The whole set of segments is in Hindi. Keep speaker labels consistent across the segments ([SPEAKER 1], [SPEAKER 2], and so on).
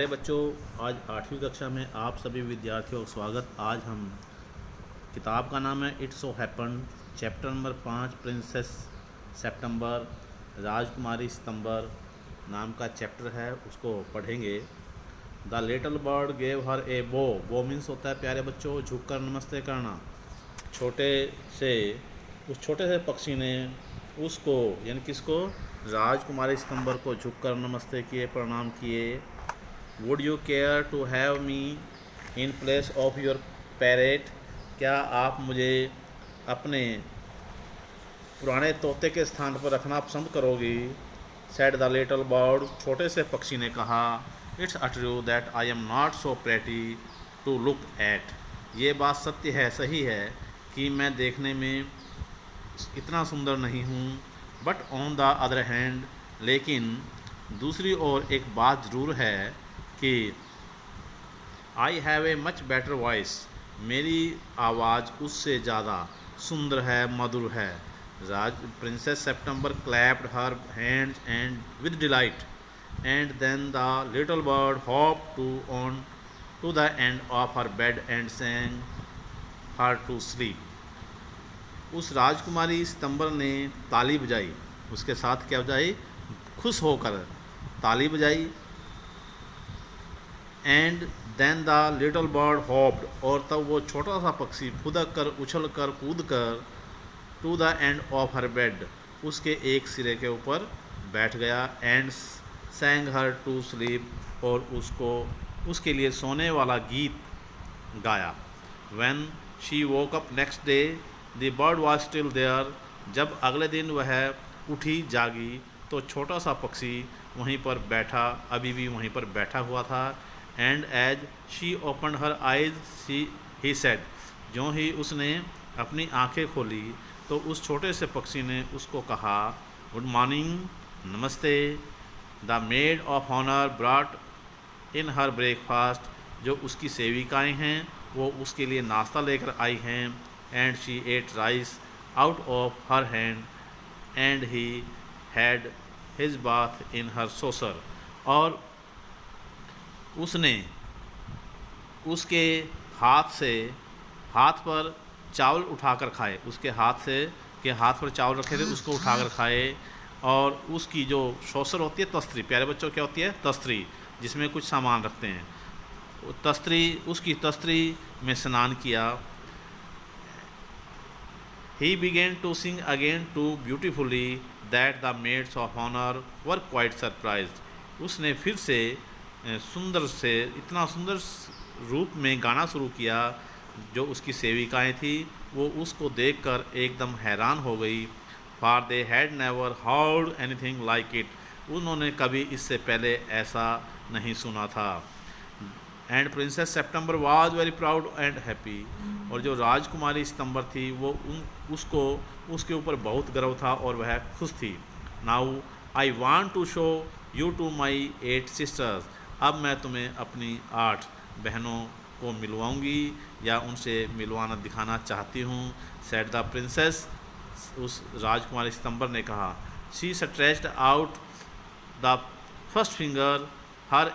[SPEAKER 1] बच्चों, आज 8वीं कक्षा में आप सभी विद्यार्थियों का स्वागत। आज हम किताब का नाम है it's so happen, chapter number 5 princess September, राजकुमारी सितंबर नाम का चैप्टर है, उसको पढ़ेंगे। The little bird gave her a bow. Bow means होता है प्यारे बच्चों झुककर नमस्ते करना। उस छोटे से पक्षी ने उसको यानी किसको, राजकुमारी सितंबर को झुककर नमस्ते किए, प्रणाम किए। Would you care to have me in place of your parrot. क्या आप मुझे अपने पुराने तोते के स्थान पर रखना पसंद करोगी। सेड द लिटिल बर्ड, छोटे से पक्षी ने कहा। It's true that I am not so pretty to look at. ये बात सत्य है, सही है कि मैं देखने में इतना सुंदर नहीं हूँ। But on the other hand, लेकिन दूसरी ओर एक बात ज़रूर है कि I have a much better voice. मेरी आवाज़ उससे ज़्यादा सुंदर है, मधुर है। Princess September clapped her hands and with delight, and then the little bird hop to the end of her bed and sang her to sleep. उस राजकुमारी सितंबर ने ताली बजाई, उसके साथ क्या बजाई, खुश होकर ताली बजाई। And then the little bird hopped, और तब वो छोटा सा पक्षी फुदक कर, उछल कर, कूद कर, to the end of her bed, उसके एक सिरे के ऊपर बैठ गया। And sang her to sleep, और उसके लिए सोने वाला गीत गाया। When she woke up next day, the bird was still there. जब अगले दिन वह उठी, जागी, तो छोटा सा पक्षी वहीं पर बैठा, अभी भी वहीं पर बैठा हुआ था। And as she opened her eyes he said, ज्यों ही उसने अपनी आंखें खोली तो उस छोटे से पक्षी ने उसको कहा, गुड मॉर्निंग, नमस्ते। The maid of honour brought in her breakfast, जो उसकी सेविकाएं हैं वो उसके लिए नाश्ता लेकर आई हैं। And she ate rice out of her hand, and he had his bath in her saucer, और उसने उसके हाथ पर चावल उठाकर खाए, उसके हाथ पर चावल रखे थे, उसको उठाकर खाए। और उसकी जो सोसर होती है, तस्तरी, प्यारे बच्चों क्या होती है, तस्तरी, जिसमें कुछ सामान रखते हैं, उसकी तस्तरी में स्नान किया। He began to sing again too beautifully that the maids of honour were quite surprised. उसने फिर से इतना सुंदर रूप में गाना शुरू किया। जो उसकी सेविकाएं थी वो उसको देखकर एकदम हैरान हो गई। For they had never heard anything like it, उन्होंने कभी इससे पहले ऐसा नहीं सुना था। And princess September was very proud and happy, और जो राजकुमारी सितंबर थी वो उसके ऊपर बहुत गर्व था और वह खुश थी। Now I want to show you to my 8 sisters, अब मैं तुम्हें अपनी 8 बहनों को मिलवाऊंगी या उनसे मिलवाना दिखाना चाहती हूँ। सेड द प्रिंसेस, उस राजकुमारी सितंबर ने कहा। She stretched out the first finger her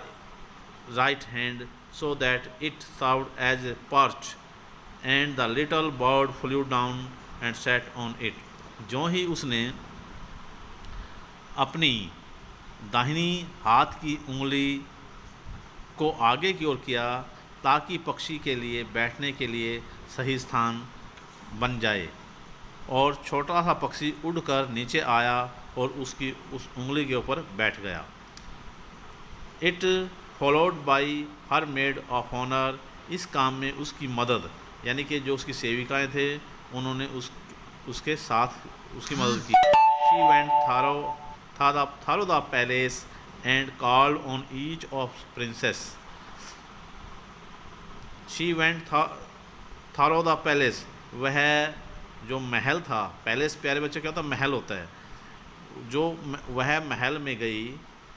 [SPEAKER 1] right hand so that it served as a perch, and the little bird flew down and sat on it. ज्यों ही उसने अपनी दाहिनी हाथ की उंगली को आगे की ओर किया ताकि पक्षी के लिए बैठने के लिए सही स्थान बन जाए, और छोटा सा पक्षी उड़कर नीचे आया और उसकी उस उंगली के ऊपर बैठ गया। It followed by her maid of honour, इस काम में उसकी मदद यानी कि जो उसकी सेविकाएं थे उन्होंने उसके साथ उसकी मदद की। शी वेंट थारो the palace and called on each of princess. She went थारो द पैलेस, वह जो महल था, पैलेस प्यारे बच्चे क्या होता है, महल होता है, जो वह महल में गई।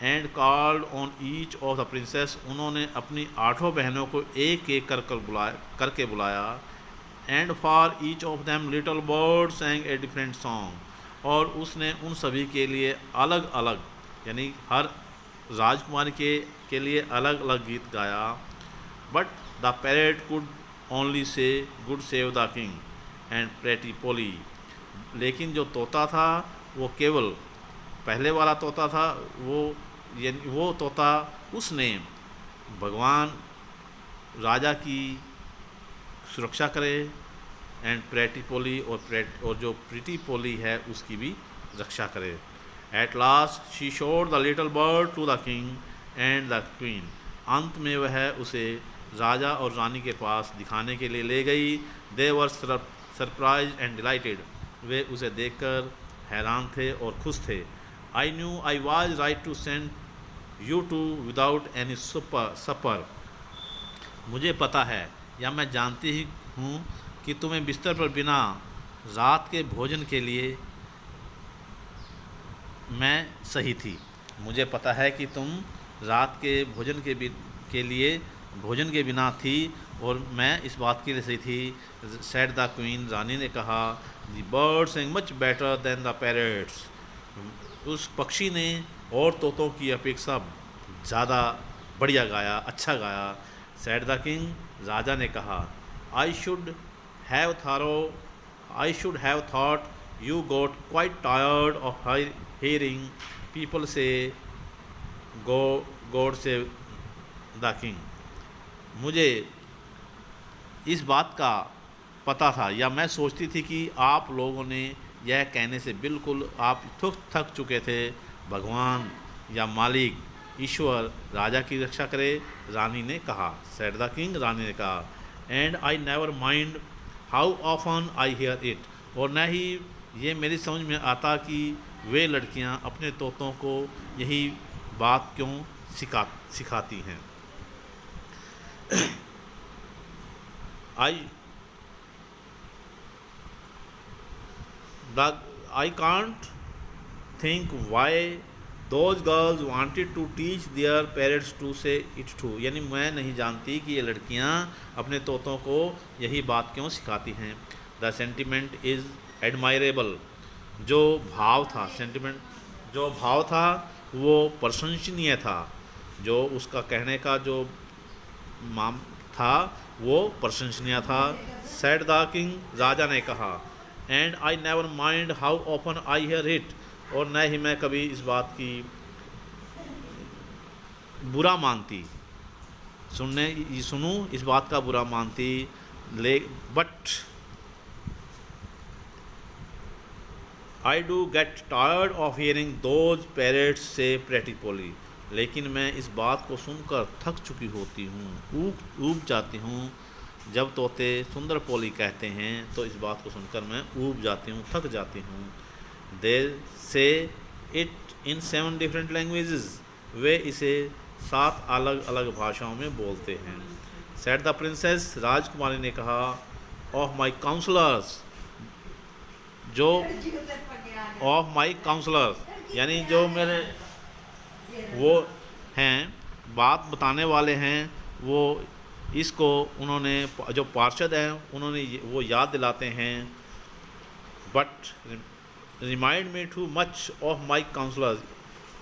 [SPEAKER 1] And called on each of the princess, उन्होंने अपनी 8 बहनों को एक एक करके बुलाया। And for each of them little bird sang a different song, और उसने उन सभी के लिए अलग अलग यानी हर राजकुमारी के लिए अलग अलग गीत गाया। But the parrot could only say god save the king and pretty Polly. लेकिन जो तोता था वो केवल पहले वाला तोता था, वो तोता उसने भगवान राजा की सुरक्षा करे एंड प्रेटी पोली और जो प्रीटी पोली है उसकी भी रक्षा करे। At last she showed the little bird to the king and the queen. अंत में वह उसे राजा और रानी के पास दिखाने के लिए ले गई। They were surprised and delighted. वे उसे देखकर हैरान थे और खुश थे। I knew I was right to send you to without any supper. मुझे पता है या मैं जानती ही हूँ कि तुम्हें बिस्तर पर बिना रात के भोजन के लिए मैं सही थी। मुझे पता है कि तुम रात के भोजन के लिए भोजन के बिना थी और मैं इस बात के लिए सही थी। Said the queen. रानी ने कहा, the bird sing much better than the parrots. उस पक्षी ने और तोतों की अपेक्षा ज़्यादा बढ़िया गाया, अच्छा गाया। Said the king. राजा ने कहा, I should have thought you got quite tired of hearing people say God save the king। मुझे इस बात का पता था या मैं सोचती थी कि आप लोगों ने यह कहने से बिल्कुल आप थक चुके थे, भगवान या मालिक ईश्वर राजा की रक्षा करे। रानी ने कहा, सेड द किंग। रानी ने कहा, and I never mind how often I hear it. और न ही ये मेरी समझ में आता कि वे लड़कियां अपने तोतों को यही बात क्यों सिखाती हैं। I can't think why those girls wanted to teach their parents to say it too। यानी मैं नहीं जानती कि ये लड़कियां अपने तोतों को यही बात क्यों सिखाती हैं। The sentiment is admirable। जो भाव था वो प्रशंसनीय था। जो उसका कहने का जो माम था वो प्रशंसनीय था। Said the king. राजा ने कहा, and I never mind how often I hear it. और न ही मैं कभी इस बात की बुरा मानती, सुनूं इस बात का बुरा मानती। But I do get tired of hearing those parrots से प्रेटी पोली। लेकिन मैं इस बात को सुनकर थक चुकी होती हूँ, ऊब जाती हूँ। जब तोते सुंदर पोली कहते हैं तो इस बात को सुनकर मैं ऊब जाती हूँ, थक जाती हूँ। They say it in 7 different languages. वे इसे 7 अलग अलग भाषाओं में बोलते हैं। Said the princess. राजकुमारी ने कहा, of my counsellors. Of my counsellors यानी जो मेरे वो हैं, बात बताने वाले हैं, वो इसको उन्होंने जो पार्षद हैं उन्होंने वो याद दिलाते हैं। But remind me too much of my counsellors.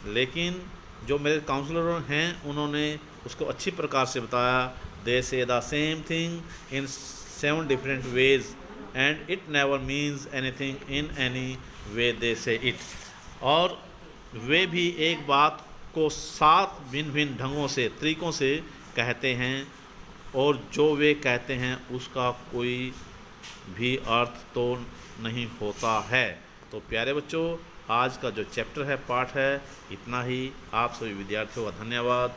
[SPEAKER 1] लेकिन जो मेरे काउंसलर हैं उन्होंने उसको अच्छी प्रकार से बताया। They say the same thing in 7 different ways and it never means anything in any way they say it. और वे भी एक बात को 7 भिन्न भिन्न ढंगों से, तरीक़ों से कहते हैं और जो वे कहते हैं उसका कोई भी अर्थ तो नहीं होता है। तो प्यारे बच्चों, आज का जो चैप्टर है, पाठ है, इतना ही। आप सभी विद्यार्थियों का धन्यवाद।